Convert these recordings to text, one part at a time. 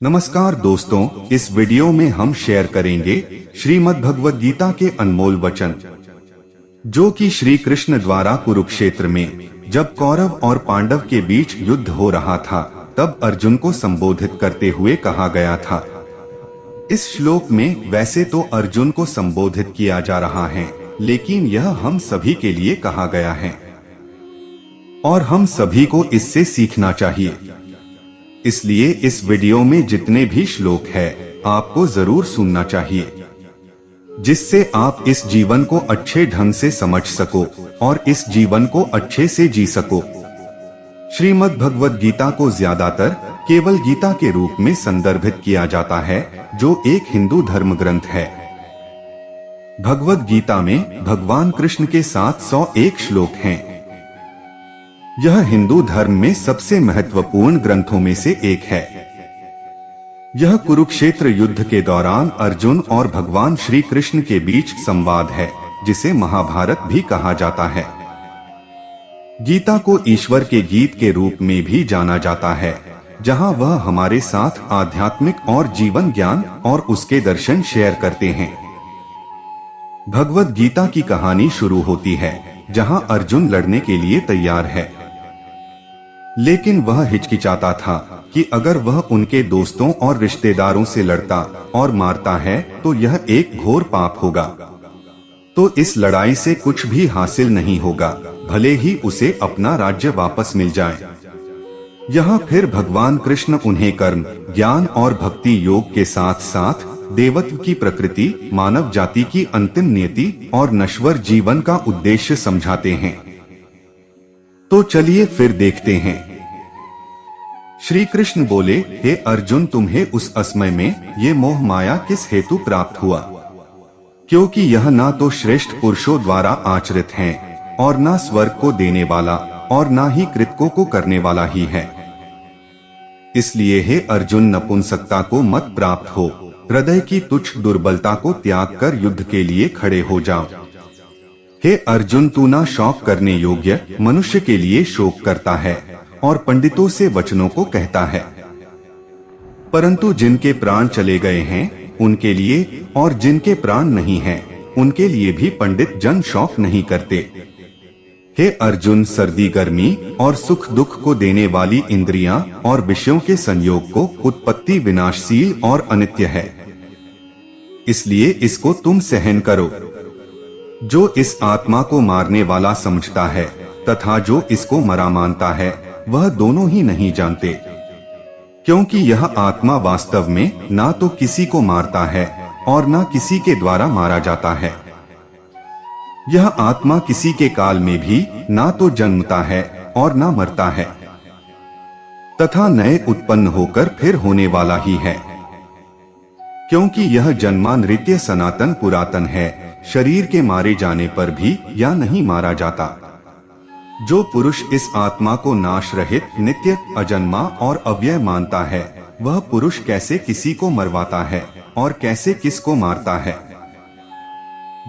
नमस्कार दोस्तों, इस वीडियो में हम शेयर करेंगे श्रीमद् भगवद गीता के अनमोल वचन, जो कि श्री कृष्ण द्वारा कुरुक्षेत्र में जब कौरव और पांडव के बीच युद्ध हो रहा था तब अर्जुन को संबोधित करते हुए कहा गया था। इस श्लोक में वैसे तो अर्जुन को संबोधित किया जा रहा है, लेकिन यह हम सभी के लिए कहा गया है और हम सभी को इससे सीखना चाहिए। इसलिए इस वीडियो में जितने भी श्लोक है आपको जरूर सुनना चाहिए, जिससे आप इस जीवन को अच्छे ढंग से समझ सको और इस जीवन को अच्छे से जी सको। श्रीमद् भगवद गीता को ज्यादातर केवल गीता के रूप में संदर्भित किया जाता है, जो एक हिंदू धर्म ग्रंथ है। भगवद गीता में भगवान कृष्ण के 701 श्लोक हैं। यह हिंदू धर्म में सबसे महत्वपूर्ण ग्रंथों में से एक है। यह कुरुक्षेत्र युद्ध के दौरान अर्जुन और भगवान श्री कृष्ण के बीच संवाद है, जिसे महाभारत भी कहा जाता है। गीता को ईश्वर के गीत के रूप में भी जाना जाता है, जहां वह हमारे साथ आध्यात्मिक और जीवन ज्ञान और उसके दर्शन शेयर करते हैं। भगवद गीता की कहानी शुरू होती है जहां अर्जुन लड़ने के लिए तैयार है, लेकिन वह हिचकिचाता था कि अगर वह उनके दोस्तों और रिश्तेदारों से लड़ता और मारता है तो यह एक घोर पाप होगा। तो इस लड़ाई से कुछ भी हासिल नहीं होगा, भले ही उसे अपना राज्य वापस मिल जाए। यहाँ फिर भगवान कृष्ण उन्हें कर्म, ज्ञान और भक्ति योग के साथ साथ देवत्व की प्रकृति, मानव जाति की अंतिम नियति और नश्वर जीवन का उद्देश्य समझाते हैं। तो चलिए फिर देखते हैं। श्री कृष्ण बोले, हे अर्जुन, तुम्हें उस असमय में ये मोह माया किस हेतु प्राप्त हुआ? क्योंकि यह ना तो श्रेष्ठ पुरुषों द्वारा आचरित है और ना स्वर्ग को देने वाला और ना ही कृतकों को करने वाला ही है। इसलिए हे अर्जुन, नपुंसकता को मत प्राप्त हो, हृदय की तुच्छ दुर्बलता को त्याग कर युद्ध के लिए खड़े हो जाओ। हे अर्जुन, तू ना शौक करने योग्य मनुष्य के लिए शोक करता है और पंडितों से वचनों को कहता है, परंतु जिनके प्राण चले गए हैं उनके लिए और जिनके प्राण नहीं हैं उनके लिए भी पंडित जन शौक नहीं करते। हे अर्जुन, सर्दी गर्मी और सुख दुख को देने वाली इंद्रियां और विषयों के संयोग को उत्पत्ति विनाशशील और अनित्य है, इसलिए इसको तुम सहन करो। जो इस आत्मा को मारने वाला समझता है तथा जो इसको मरा मानता है, वह दोनों ही नहीं जानते, क्योंकि यह आत्मा वास्तव में ना तो किसी को मारता है और ना किसी के द्वारा मारा जाता है। यह आत्मा किसी के काल में भी ना तो जन्मता है और ना मरता है, तथा नए उत्पन्न होकर फिर होने वाला ही है, क्योंकि यह जन्मा नित्य सनातन पुरातन है। शरीर के मारे जाने पर भी या नहीं मारा जाता। जो पुरुष इस आत्मा को नाश रहित, नित्य, अजन्मा और अव्यय मानता है, वह पुरुष कैसे किसी को मरवाता है और कैसे किसको मारता है।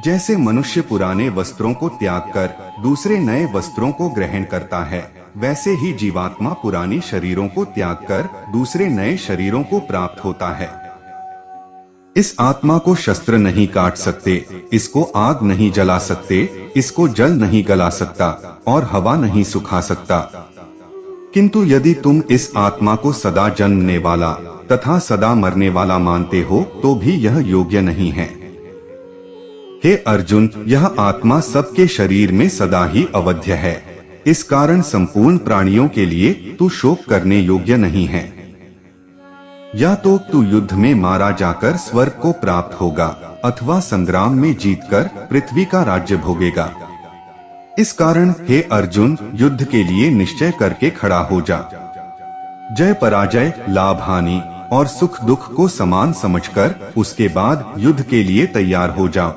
जैसे मनुष्य पुराने वस्त्रों को त्याग कर दूसरे नए वस्त्रों को ग्रहण करता है, वैसे ही जीवात्मा पुराने शरीरों को त्याग कर दूसरे नए शरीरों को प्राप्त होता है। इस आत्मा को शस्त्र नहीं काट सकते, इसको आग नहीं जला सकते, इसको जल नहीं गला सकता और हवा नहीं सुखा सकता। किंतु यदि तुम इस आत्मा को सदा जन्मने वाला तथा सदा मरने वाला मानते हो तो भी यह योग्य नहीं है। हे अर्जुन, यह आत्मा सबके शरीर में सदा ही अवध्य है, इस कारण संपूर्ण प्राणियों के लिए तू शोक करने योग्य नहीं है। या तो तू युद्ध में मारा जाकर स्वर्ग को प्राप्त होगा अथवा संग्राम में जीतकर पृथ्वी का राज्य भोगेगा। इस कारण हे अर्जुन, युद्ध के लिए निश्चय करके खड़ा हो जा। जय पराजय, लाभ हानि और सुख दुख को समान समझकर उसके बाद युद्ध के लिए तैयार हो जा।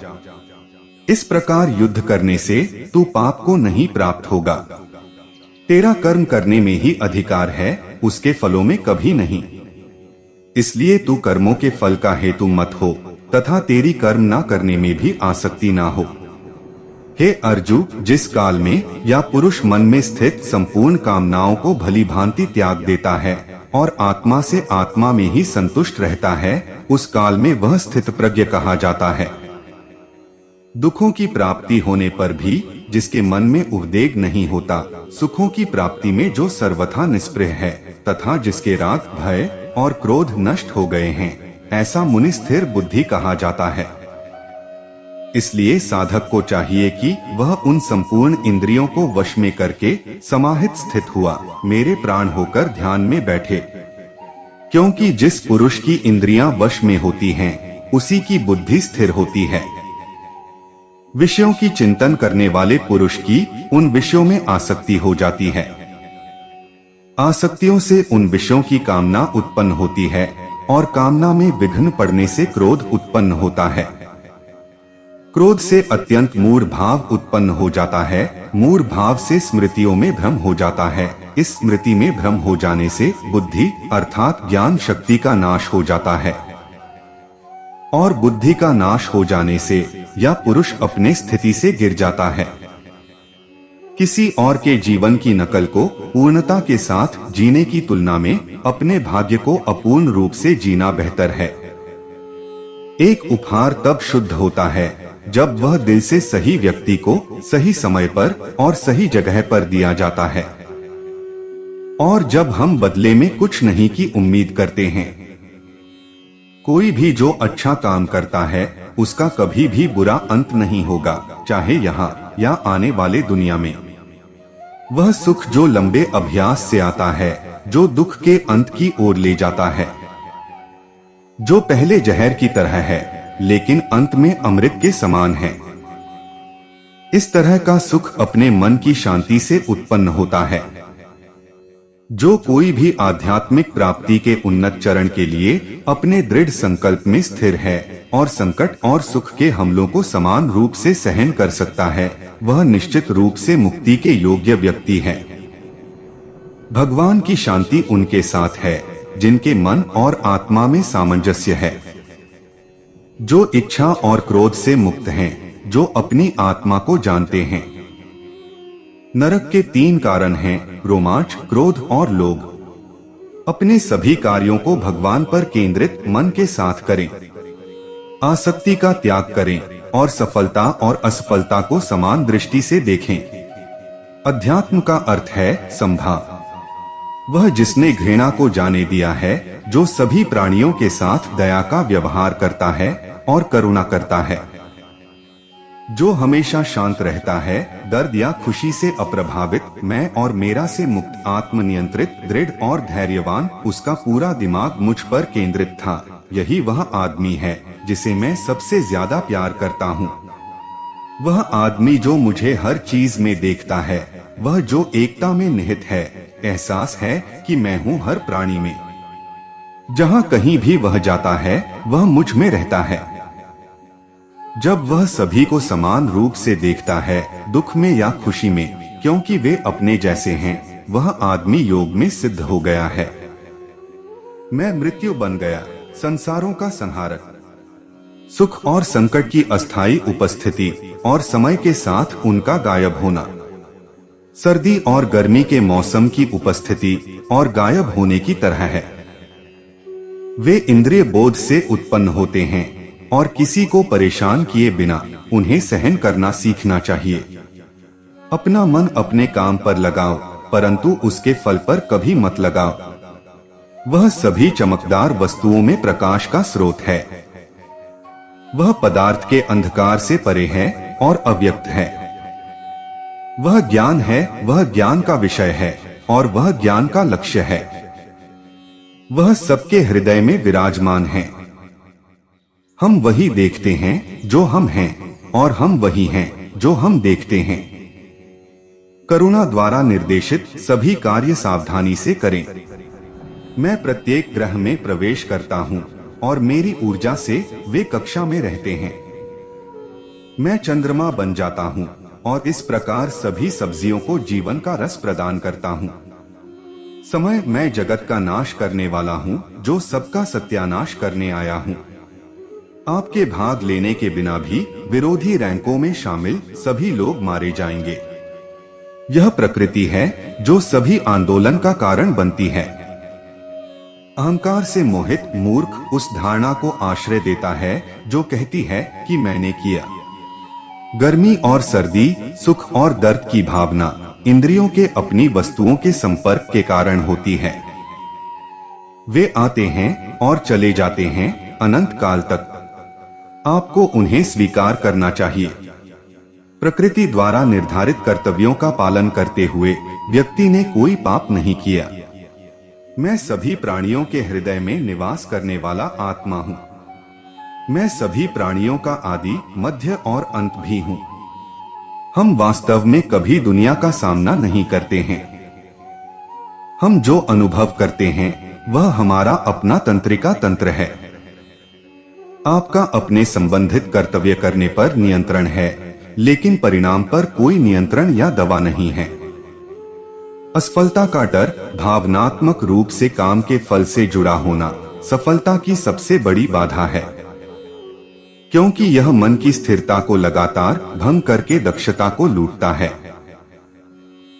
इस प्रकार युद्ध करने से तू पाप को नहीं प्राप्त होगा। तेरा कर्म करने में ही अधिकार है, उसके फलों में कभी नहीं। इसलिए तू कर्मों के फल का हेतु मत हो तथा तेरी कर्म ना करने में भी आसक्ति ना हो। हे अर्जुन, जिस काल में या पुरुष मन में स्थित संपूर्ण कामनाओं को भली भांति त्याग देता है, और आत्मा से आत्मा में ही संतुष्ट रहता है, उस काल में वह स्थित प्रज्ञ कहा जाता है। दुखों की प्राप्ति होने पर भी जिसके मन में उद्वेग नहीं होता, सुखों की प्राप्ति में जो सर्वथा निष्प्रह है, तथा जिसके राग, भय और क्रोध नष्ट हो गए हैं, ऐसा मुनि स्थिर बुद्धि कहा जाता है। इसलिए साधक को चाहिए कि वह उन संपूर्ण इंद्रियों को वश में करके समाहित स्थित हुआ मेरे प्राण होकर ध्यान में बैठे, क्योंकि जिस पुरुष की इंद्रियां वश में होती हैं, उसी की बुद्धि स्थिर होती है। विषयों की चिंतन करने वाले पुरुष की उन विषयों में आसक्ति हो जाती है। आसक्तियों से उन विषयों की कामना उत्पन्न होती है और कामना में विघ्न पड़ने से क्रोध उत्पन्न होता है। क्रोध से अत्यंत मूढ़ भाव उत्पन्न हो जाता है। मूढ़ भाव से स्मृतियों में भ्रम हो जाता है। इस स्मृति में भ्रम हो जाने से बुद्धि अर्थात ज्ञान शक्ति का नाश हो जाता है, और बुद्धि का नाश हो जाने से यह पुरुष अपने स्थिति से गिर जाता है। किसी और के जीवन की नकल को पूर्णता के साथ जीने की तुलना में अपने भाग्य को अपूर्ण रूप से जीना बेहतर है। एक उपहार तब शुद्ध होता है जब वह दिल से सही व्यक्ति को सही समय पर और सही जगह पर दिया जाता है, और जब हम बदले में कुछ नहीं की उम्मीद करते हैं। कोई भी जो अच्छा काम करता है उसका कभी भी बुरा अंत नहीं होगा, चाहे यहाँ या आने वाले दुनिया में। वह सुख जो लंबे अभ्यास से आता है, जो दुख के अंत की ओर ले जाता है, जो पहले जहर की तरह है लेकिन अंत में अमृत के समान है। इस तरह का सुख अपने मन की शांति से उत्पन्न होता है। जो कोई भी आध्यात्मिक प्राप्ति के उन्नत चरण के लिए अपने दृढ़ संकल्प में स्थिर है और संकट और सुख के हमलों को समान रूप से सहन कर सकता है, वह निश्चित रूप से मुक्ति के योग्य व्यक्ति है। भगवान की शांति उनके साथ है जिनके मन और आत्मा में सामंजस्य है, जो इच्छा और क्रोध से मुक्त हैं, जो अपनी आत्मा को जानते हैं। नरक के 3 कारण हैं, रोमांच, क्रोध और लोभ। अपने सभी कार्यों को भगवान पर केंद्रित मन के साथ करें। आसक्ति का त्याग करें और सफलता और असफलता को समान दृष्टि से देखें। अध्यात्म का अर्थ है समभाव। वह जिसने घृणा को जाने दिया है, जो सभी प्राणियों के साथ दया का व्यवहार करता है और करुणा करता है, जो हमेशा शांत रहता है, दर्द या खुशी से अप्रभावित, मैं और मेरा से मुक्त, आत्मनियंत्रित, दृढ़ और धैर्यवान। उसका पूरा दिमाग मुझ पर केंद्रित था। यही वह आदमी है जिसे मैं सबसे ज्यादा प्यार करता हूँ। वह आदमी जो मुझे हर चीज में देखता है, वह जो एकता में निहित है, एहसास है कि मैं हूँ हर प्राणी में। जहाँ कहीं भी वह जाता है, वह मुझ में रहता है। जब वह सभी को समान रूप से देखता है, दुख में या खुशी में, क्योंकि वे अपने जैसे हैं, वह आदमी योग में सिद्ध हो गया है। मैं मृत्यु बन गया, संसारों का संहारक। सुख और संकट की अस्थायी उपस्थिति और समय के साथ उनका गायब होना, सर्दी और गर्मी के मौसम की उपस्थिति और गायब होने की तरह है। वे इंद्रिय बोध से उत्पन्न होते हैं और किसी को परेशान किए बिना उन्हें सहन करना सीखना चाहिए। अपना मन अपने काम पर लगाओ, परंतु उसके फल पर कभी मत लगाओ। वह सभी चमकदार वस्तुओं में प्रकाश का स्रोत है। वह पदार्थ के अंधकार से परे है और अव्यक्त है। वह ज्ञान है, वह ज्ञान का विषय है और वह ज्ञान का लक्ष्य है। वह सबके हृदय में विराजमान है। हम वही देखते हैं जो हम हैं, और हम वही हैं जो हम देखते हैं। करुणा द्वारा निर्देशित सभी कार्य सावधानी से करें। मैं प्रत्येक ग्रह में प्रवेश करता हूँ और मेरी ऊर्जा से वे कक्षा में रहते हैं। मैं चंद्रमा बन जाता हूँ और इस प्रकार सभी सब्जियों को जीवन का रस प्रदान करता हूँ। समय मैं जगत का नाश करने वाला हूँ, जो सबका सत्यानाश करने आया हूँ। आपके भाग लेने के बिना भी विरोधी रैंकों में शामिल सभी लोग मारे जाएंगे। यह प्रकृति है जो सभी आंदोलन का कारण बनती है। अहंकार से मोहित मूर्ख उस धारणा को आश्रय देता है जो कहती है कि मैंने किया। गर्मी और सर्दी, सुख और दर्द की भावना इंद्रियों के अपनी वस्तुओं के संपर्क के कारण होती है। वे आते हैं और चले जाते हैं अनंत काल तक। आपको उन्हें स्वीकार करना चाहिए। प्रकृति द्वारा निर्धारित कर्तव्यों का पालन करते हुए व्यक्ति ने कोई पाप नहीं किया। मैं सभी प्राणियों के हृदय में निवास करने वाला आत्मा हूँ। मैं सभी प्राणियों का आदि, मध्य और अंत भी हूँ। हम वास्तव में कभी दुनिया का सामना नहीं करते हैं। हम जो अनुभव करते हैं वह हमारा अपना तंत्रिका तंत्र है। आपका अपने संबंधित कर्तव्य करने पर नियंत्रण है, लेकिन परिणाम पर कोई नियंत्रण या दवा नहीं है। असफलता का डर, भावनात्मक रूप से काम के फल से जुड़ा होना सफलता की सबसे बड़ी बाधा है, क्योंकि यह मन की स्थिरता को लगातार भंग करके दक्षता को लूटता है।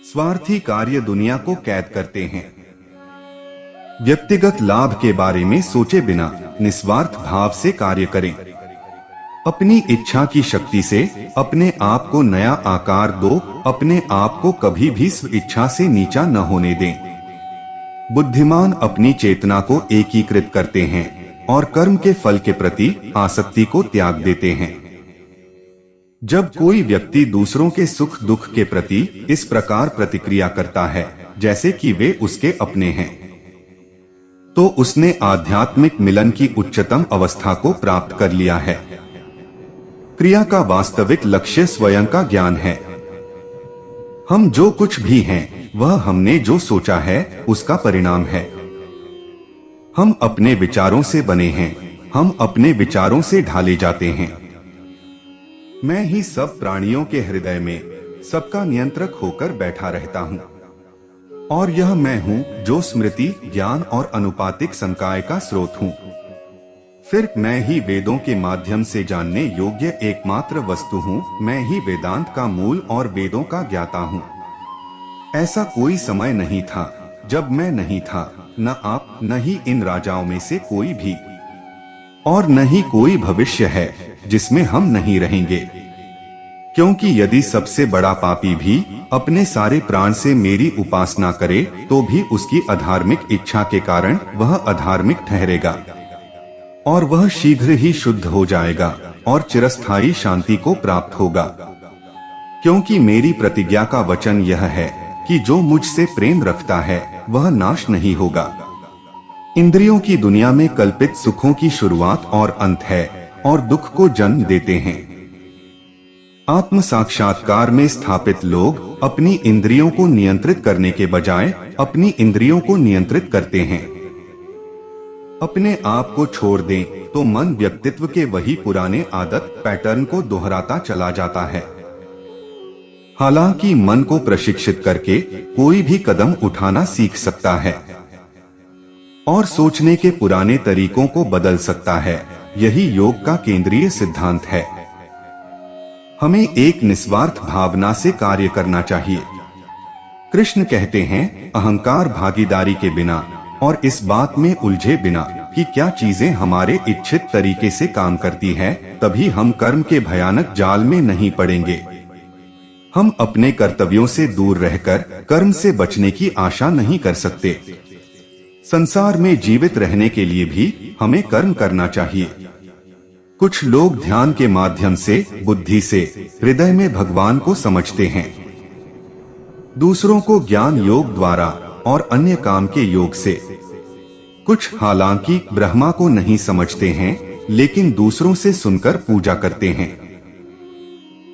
स्वार्थी कार्य दुनिया को कैद करते हैं। व्यक्तिगत लाभ के बारे में सोचे बिना निस्वार्थ भाव से कार्य करें। अपनी इच्छा की शक्ति से अपने आप को नया आकार दो। अपने आप को कभी भी स्व इच्छा से नीचा न होने दें। बुद्धिमान अपनी चेतना को एकीकृत करते हैं और कर्म के फल के प्रति आसक्ति को त्याग देते हैं। जब कोई व्यक्ति दूसरों के सुख दुख के प्रति इस प्रकार प्रतिक्रिया करता है जैसे कि वे उसके अपने हैं, तो उसने आध्यात्मिक मिलन की उच्चतम अवस्था को प्राप्त कर लिया है। क्रिया का वास्तविक लक्ष्य स्वयं का ज्ञान है। हम जो कुछ भी हैं, वह हमने जो सोचा है उसका परिणाम है। हम अपने विचारों से बने हैं, हम अपने विचारों से ढाले जाते हैं। मैं ही सब प्राणियों के हृदय में सबका नियंत्रक होकर बैठा रहता हूँ, और यह मैं हूँ जो स्मृति, ज्ञान और अनुपातिक संकाय का स्रोत हूँ। फिर मैं ही वेदों के माध्यम से जानने योग्य एकमात्र वस्तु हूँ। मैं ही वेदांत का मूल और वेदों का ज्ञाता हूँ। ऐसा कोई समय नहीं था जब मैं नहीं था, न आप, न ही इन राजाओं में से कोई भी, और न ही कोई भविष्य है जिसमें हम नहीं रहेंगे। क्योंकि यदि सबसे बड़ा पापी भी अपने सारे प्राण से मेरी उपासना करे तो भी उसकी अधार्मिक इच्छा के कारण वह अधार्मिक ठहरेगा, और वह शीघ्र ही शुद्ध हो जाएगा और चिरस्थायी शांति को प्राप्त होगा। क्योंकि मेरी प्रतिज्ञा का वचन यह है कि जो मुझसे प्रेम रखता है वह नाश नहीं होगा। इंद्रियों की दुनिया में कल्पित सुखों की शुरुआत और अंत है और दुख को जन्म देते हैं। आत्म साक्षात्कार में स्थापित लोग अपनी इंद्रियों को नियंत्रित करने के बजाय अपनी इंद्रियों को नियंत्रित करते हैं। अपने आप को छोड़ दें तो मन व्यक्तित्व के वही पुराने आदत पैटर्न को दोहराता चला जाता है। हालांकि मन को प्रशिक्षित करके कोई भी कदम उठाना सीख सकता है और सोचने के पुराने तरीकों को बदल सकता है। यही योग का केंद्रीय सिद्धांत है। हमें एक निस्वार्थ भावना से कार्य करना चाहिए। कृष्ण कहते हैं, अहंकार भागीदारी के बिना और इस बात में उलझे बिना कि क्या चीजें हमारे इच्छित तरीके से काम करती है, तभी हम कर्म के भयानक जाल में नहीं पड़ेंगे। हम अपने कर्तव्यों से दूर रहकर कर्म से बचने की आशा नहीं कर सकते। संसार में जीवित रहने के लिए भी हमें कर्म करना चाहिए। कुछ लोग ध्यान के माध्यम से, बुद्धि से हृदय में भगवान को समझते हैं। दूसरों को ज्ञान योग द्वारा और अन्य काम के योग से। कुछ हालांकि ब्रह्मा को नहीं समझते हैं, लेकिन दूसरों से सुनकर पूजा करते हैं।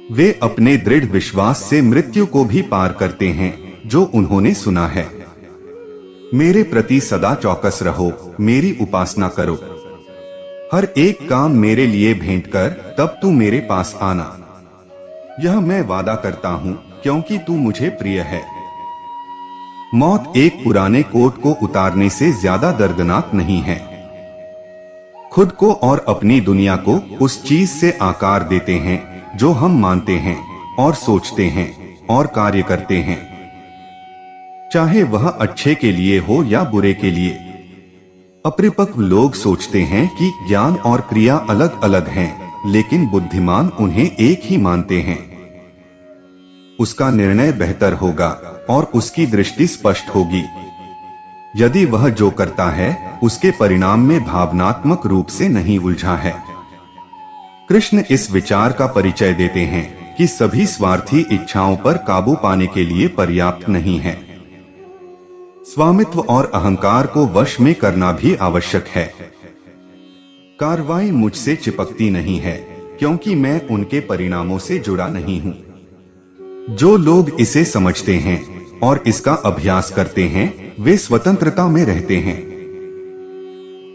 वे अपने दृढ़ विश्वास से मृत्यु को भी पार करते हैं जो उन्होंने सुना है। मेरे प्रति सदा चौकस रहो, मेरी उपासना करो। हर एक काम मेरे लिए भेंट कर, तब तू मेरे पास आना। यह मैं वादा करता हूँ क्योंकि तू मुझे प्रिय है। मौत एक पुराने कोट को उतारने से ज्यादा दर्दनाक नहीं है। खुद को और अपनी दुनिया को उस चीज से आकार देते हैं जो हम मानते हैं और सोचते हैं और कार्य करते हैं, चाहे वह अच्छे के लिए हो या बुरे के लिए। अपरिपक्व लोग सोचते हैं कि ज्ञान और क्रिया अलग अलग हैं, लेकिन बुद्धिमान उन्हें एक ही मानते हैं। उसका निर्णय बेहतर होगा और उसकी दृष्टि स्पष्ट होगी। यदि वह जो करता है उसके परिणाम में भावनात्मक रूप से नहीं उलझा है। कृष्ण इस विचार का परिचय देते हैं कि सभी स्वार्थी इच्छाओं पर काबू पाने के लिए पर्याप्त नहीं है। स्वामित्व और अहंकार को वश में करना भी आवश्यक है। कार्रवाई मुझसे चिपकती नहीं है क्योंकि मैं उनके परिणामों से जुड़ा नहीं हूं। जो लोग इसे समझते हैं और इसका अभ्यास करते हैं वे स्वतंत्रता में रहते हैं।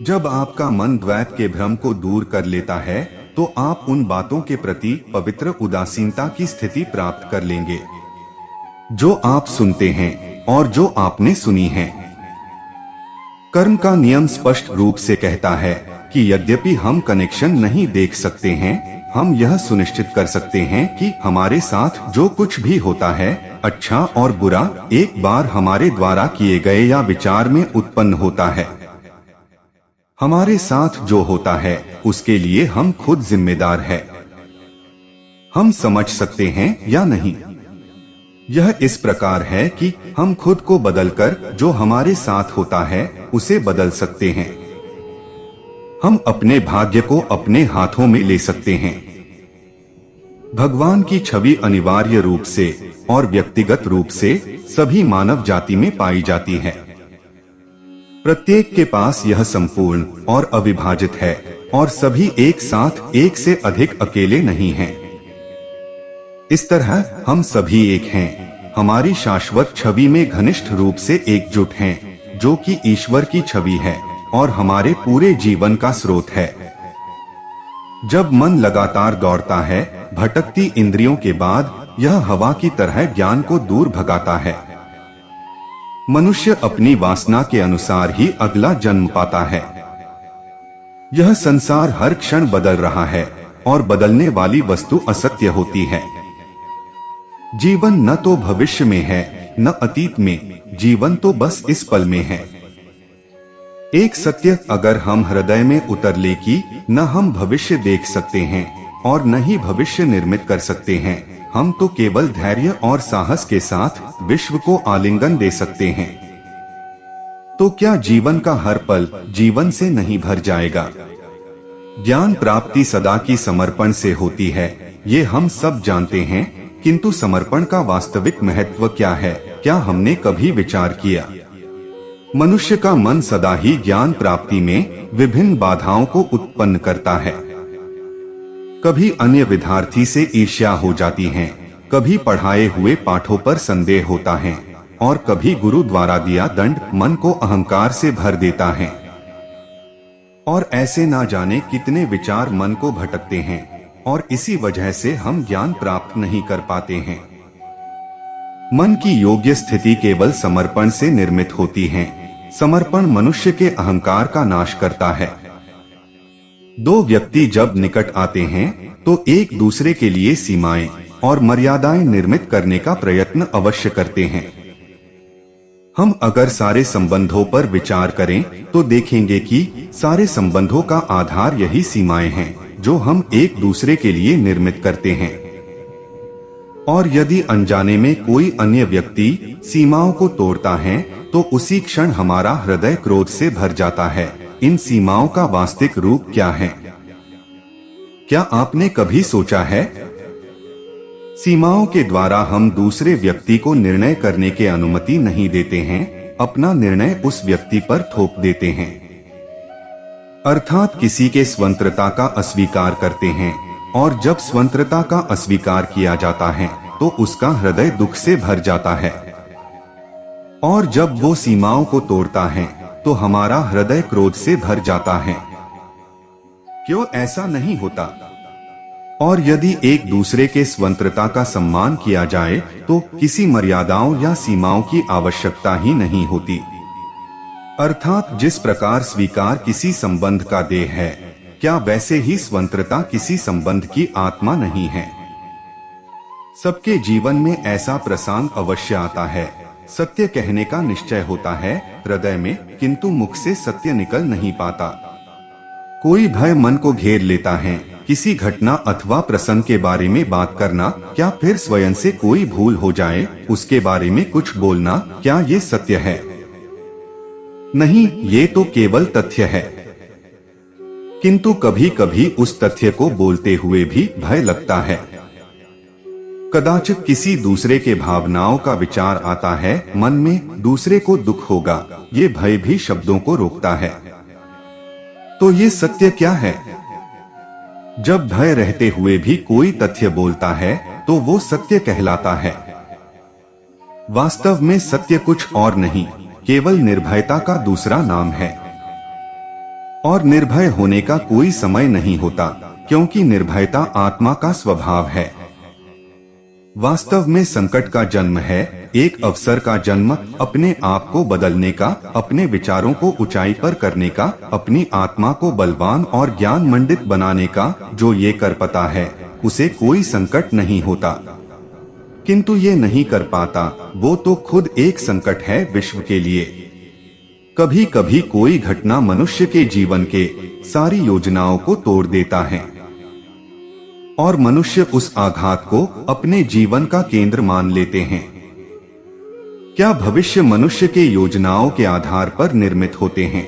जब आपका मन द्वैत के भ्रम को दूर कर लेता है तो आप उन बातों के प्रति पवित्र उदासीनता की स्थिति प्राप्त कर लेंगे जो आप सुनते हैं और जो आपने सुनी है। कर्म का नियम स्पष्ट रूप से कहता है कि यद्यपि हम कनेक्शन नहीं देख सकते हैं, हम यह सुनिश्चित कर सकते हैं कि हमारे साथ जो कुछ भी होता है, अच्छा और बुरा, एक बार हमारे द्वारा किए गए या विचार में उत्पन्न होता है। हमारे साथ जो होता है उसके लिए हम खुद जिम्मेदार हैं। हम समझ सकते हैं या नहीं? यह इस प्रकार है कि हम खुद को बदलकर जो हमारे साथ होता है उसे बदल सकते हैं। हम अपने भाग्य को अपने हाथों में ले सकते हैं। भगवान की छवि अनिवार्य रूप से और व्यक्तिगत रूप से सभी मानव जाति में पाई जाती है। प्रत्येक के पास यह संपूर्ण और अविभाजित है और सभी एक साथ एक से अधिक अकेले नहीं हैं। इस तरह हम सभी एक हैं, हमारी शाश्वत छवि में घनिष्ठ रूप से एकजुट हैं, जो कि ईश्वर की छवि है और हमारे पूरे जीवन का स्रोत है। जब मन लगातार दौड़ता है, भटकती इंद्रियों के बाद यह हवा की तरह ज्ञान को दूर भगाता है। मनुष्य अपनी वासना के अनुसार ही अगला जन्म पाता है। यह संसार हर क्षण बदल रहा है और बदलने वाली वस्तु असत्य होती है। जीवन न तो भविष्य में है न अतीत में, जीवन तो बस इस पल में है। एक सत्य अगर हम हृदय में उतर ले कि न हम भविष्य देख सकते हैं और न ही भविष्य निर्मित कर सकते हैं, हम तो केवल धैर्य और साहस के साथ विश्व को आलिंगन दे सकते हैं। तो क्या जीवन का हर पल जीवन से नहीं भर जाएगा? ज्ञान प्राप्ति सदा की समर्पण से होती है, ये हम सब जानते हैं, किंतु समर्पण का वास्तविक महत्व क्या है, क्या हमने कभी विचार किया? मनुष्य का मन सदा ही ज्ञान प्राप्ति में विभिन्न बाधाओं को उत्पन्न करता है। कभी अन्य विद्यार्थी से ईर्ष्या हो जाती है, कभी पढ़ाए हुए पाठों पर संदेह होता है और कभी गुरु द्वारा दिया दंड मन को अहंकार से भर देता है। और ऐसे ना जाने कितने विचार मन को भटकते हैं और इसी वजह से हम ज्ञान प्राप्त नहीं कर पाते हैं। मन की योग्य स्थिति केवल समर्पण से निर्मित होती है। समर्पण मनुष्य के अहंकार का नाश करता है। दो व्यक्ति जब निकट आते हैं तो एक दूसरे के लिए सीमाएं और मर्यादाएं निर्मित करने का प्रयत्न अवश्य करते हैं। हम अगर सारे संबंधों पर विचार करें तो देखेंगे कि सारे संबंधों का आधार यही सीमाएं हैं जो हम एक दूसरे के लिए निर्मित करते हैं। और यदि अनजाने में कोई अन्य व्यक्ति सीमाओं को तोड़ता है तो उसी क्षण हमारा हृदय क्रोध से भर जाता है। इन सीमाओं का वास्तविक रूप क्या है? क्या आपने कभी सोचा है? सीमाओं के द्वारा हम दूसरे व्यक्ति को निर्णय करने की अनुमति नहीं देते हैं, अपना निर्णय उस व्यक्ति पर थोप देते हैं। अर्थात किसी के स्वतंत्रता का अस्वीकार करते हैं और जब स्वतंत्रता का अस्वीकार किया जाता है तो उसका हृदय दुख से भर जाता है। और जब वो सीमाओं को तोड़ता है तो हमारा हृदय क्रोध से भर जाता है। क्यों ऐसा नहीं होता? और यदि एक दूसरे के स्वतंत्रता का सम्मान किया जाए तो किसी मर्यादाओं या सीमाओं की आवश्यकता ही नहीं होती। अर्थात जिस प्रकार स्वीकार किसी संबंध का देह है, क्या वैसे ही स्वतंत्रता किसी संबंध की आत्मा नहीं है? सबके जीवन में ऐसा प्रसंग अवश्य आता है सत्य कहने का निश्चय होता है हृदय में, किंतु मुख से सत्य निकल नहीं पाता। कोई भय मन को घेर लेता है, किसी घटना अथवा प्रसंग के बारे में बात करना, क्या फिर स्वयं से कोई भूल हो जाए उसके बारे में कुछ बोलना, क्या ये सत्य है? नहीं, ये तो केवल तथ्य है। किंतु कभी कभी उस तथ्य को बोलते हुए भी भय लगता है। कदाचित किसी दूसरे के भावनाओं का विचार आता है मन में, दूसरे को दुख होगा, ये भय भी शब्दों को रोकता है। तो ये सत्य क्या है? जब भय रहते हुए भी कोई तथ्य बोलता है तो वो सत्य कहलाता है। वास्तव में सत्य कुछ और नहीं, केवल निर्भयता का दूसरा नाम है। और निर्भय होने का कोई समय नहीं होता, क्योंकि निर्भयता आत्मा का स्वभाव है। वास्तव में संकट का जन्म है एक अवसर का जन्म, अपने आप को बदलने का, अपने विचारों को ऊंचाई पर करने का, अपनी आत्मा को बलवान और ज्ञान मंडित बनाने का। जो ये कर पाता है उसे कोई संकट नहीं होता, किंतु ये नहीं कर पाता वो तो खुद एक संकट है विश्व के लिए। कभी कभी कोई घटना मनुष्य के जीवन के सारी योजनाओं को तोड़ देता है और मनुष्य उस आघात को अपने जीवन का केंद्र मान लेते हैं। क्या भविष्य मनुष्य के योजनाओं के आधार पर निर्मित होते हैं?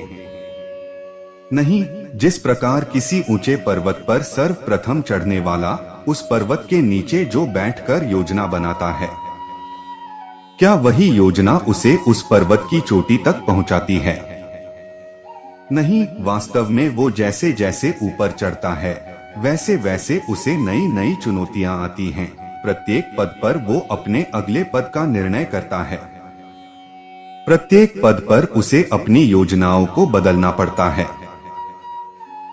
नहीं। जिस प्रकार किसी ऊंचे पर्वत पर सर्वप्रथम चढ़ने वाला उस पर्वत के नीचे जो बैठकर योजना बनाता है, क्या वही योजना उसे उस पर्वत की चोटी तक पहुंचाती है? नहीं, वास्तव में वो जैसे जैसे ऊपर चढ़ता है वैसे वैसे उसे नई नई चुनौतियां आती हैं। प्रत्येक पद पर वो अपने अगले पद का निर्णय करता है। प्रत्येक पद पर उसे अपनी योजनाओं को बदलना पड़ता है।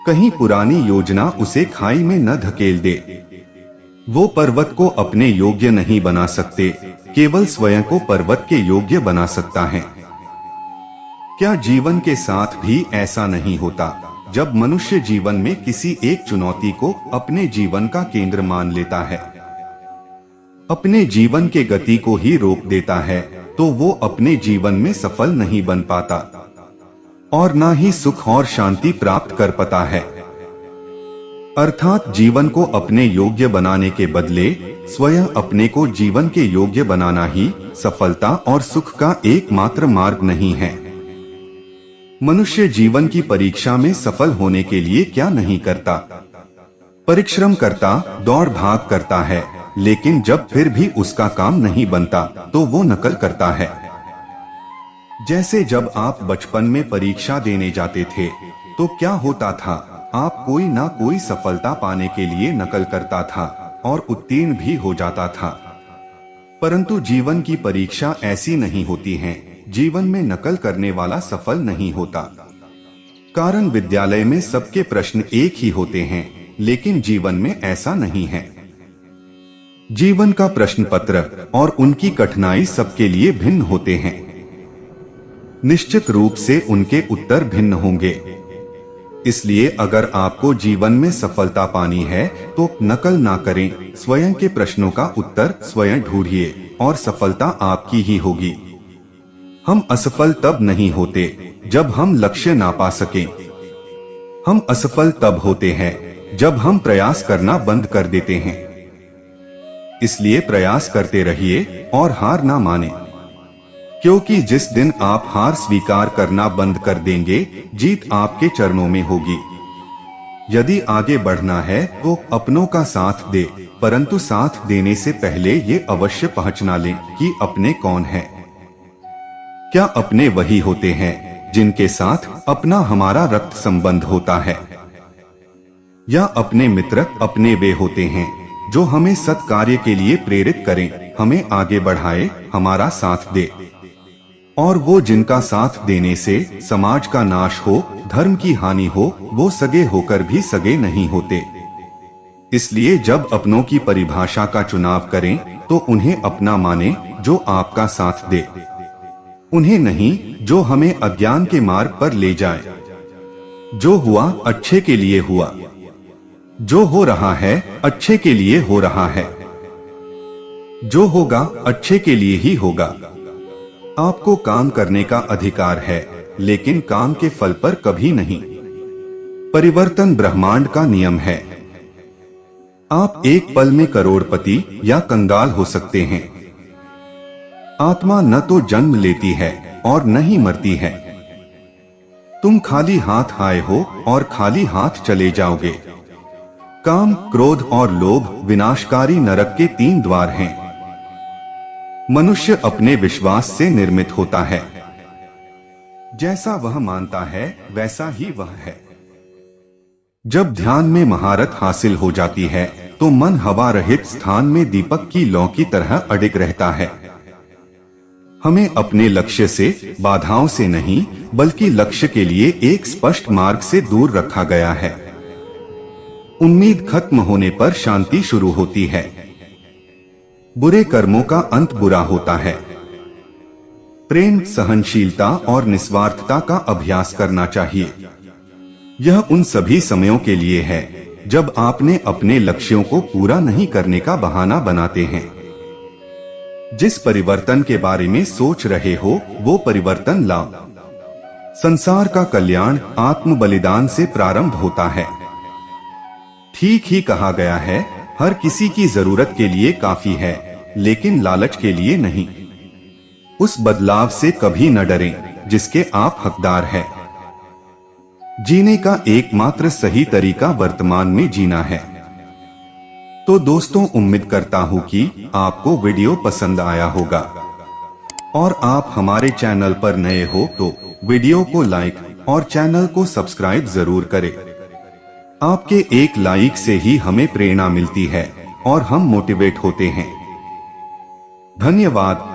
कहीं पुरानी योजना उसे खाई में न धकेल दे। वो पर्वत को अपने योग्य नहीं बना सकते, केवल स्वयं को पर्वत के योग्य बना सकता है। क्या जीवन के साथ भी ऐसा नहीं होता? जब मनुष्य जीवन में किसी एक चुनौती को अपने जीवन का केंद्र मान लेता है, अपने जीवन के गति को ही रोक देता है, तो वो अपने जीवन में सफल नहीं बन पाता और ना ही सुख और शांति प्राप्त कर पाता है। अर्थात जीवन को अपने योग्य बनाने के बदले स्वयं अपने को जीवन के योग्य बनाना ही सफलता और सुख का एकमात्र मार्ग नहीं है। मनुष्य जीवन की परीक्षा में सफल होने के लिए क्या नहीं करता? परिश्रम करता, दौड़ भाग करता है, लेकिन जब फिर भी उसका काम नहीं बनता तो वो नकल करता है। जैसे जब आप बचपन में परीक्षा देने जाते थे तो क्या होता था? आप कोई ना कोई सफलता पाने के लिए नकल करता था और उत्तीर्ण भी हो जाता था। परंतु जीवन की परीक्षा ऐसी नहीं होती है। जीवन में नकल करने वाला सफल नहीं होता। कारण विद्यालय में सबके प्रश्न एक ही होते हैं, लेकिन जीवन में ऐसा नहीं है। जीवन का प्रश्न पत्र और उनकी कठिनाई सबके लिए भिन्न होते हैं। निश्चित रूप से उनके उत्तर भिन्न होंगे। इसलिए अगर आपको जीवन में सफलता पानी है तो नकल ना करें, स्वयं के प्रश्नों का उत्तर स्वयं ढूंढिए और सफलता आपकी ही होगी। हम असफल तब नहीं होते जब हम लक्ष्य ना पा सकें। हम असफल तब होते हैं जब हम प्रयास करना बंद कर देते हैं। इसलिए प्रयास करते रहिए और हार ना माने, क्योंकि जिस दिन आप हार स्वीकार करना बंद कर देंगे, जीत आपके चरणों में होगी। यदि आगे बढ़ना है तो अपनों का साथ दे, परंतु साथ देने से पहले ये अवश्य पहचान लें कि अपने कौन हैं। क्या अपने वही होते हैं जिनके साथ अपना हमारा रक्त संबंध होता है, या अपने मित्र अपने वे होते हैं जो हमें सत्कार्य के लिए प्रेरित करें, हमें आगे बढ़ाए, हमारा साथ दे। और वो जिनका साथ देने से समाज का नाश हो, धर्म की हानि हो, वो सगे होकर भी सगे नहीं होते। इसलिए जब अपनों की परिभाषा का चुनाव करें तो उन्हें अपना माने जो आपका साथ दे, उन्हें नहीं जो हमें अज्ञान के मार्ग पर ले जाए। जो हुआ अच्छे के लिए हुआ, जो हो रहा है अच्छे के लिए हो रहा है, जो होगा अच्छे के लिए ही होगा। आपको काम करने का अधिकार है, लेकिन काम के फल पर कभी नहीं। परिवर्तन ब्रह्मांड का नियम है। आप एक पल में करोड़पति या कंगाल हो सकते हैं। आत्मा न तो जन्म लेती है और न ही मरती है। तुम खाली हाथ आए हो और खाली हाथ चले जाओगे। काम, क्रोध और लोभ विनाशकारी नरक के 3 द्वार हैं। मनुष्य अपने विश्वास से निर्मित होता है। जैसा वह मानता है वैसा ही वह है। जब ध्यान में महारत हासिल हो जाती है तो मन हवा रहित स्थान में दीपक की लौ की तरह अडिग रहता है। हमें अपने लक्ष्य से, बाधाओं से नहीं, बल्कि लक्ष्य के लिए एक स्पष्ट मार्ग से दूर रखा गया है। उम्मीद खत्म होने पर शांति शुरू होती है। बुरे कर्मों का अंत बुरा होता है। प्रेम, सहनशीलता और निस्वार्थता का अभ्यास करना चाहिए। यह उन सभी समयों के लिए है जब आपने अपने लक्ष्यों को पूरा नहीं करने का बहाना बनाते हैं। जिस परिवर्तन के बारे में सोच रहे हो वो परिवर्तन लाओ। संसार का कल्याण आत्म बलिदान से प्रारंभ होता है। ठीक ही कहा गया है, हर किसी की जरूरत के लिए काफी है, लेकिन लालच के लिए नहीं। उस बदलाव से कभी न डरें जिसके आप हकदार हैं। जीने का एकमात्र सही तरीका वर्तमान में जीना है। तो दोस्तों, उम्मीद करता हूं कि आपको वीडियो पसंद आया होगा और आप हमारे चैनल पर नए हो तो वीडियो को लाइक और चैनल को सब्सक्राइब जरूर करें। आपके एक लाइक से ही हमें प्रेरणा मिलती है और हम मोटिवेट होते हैं। धन्यवाद।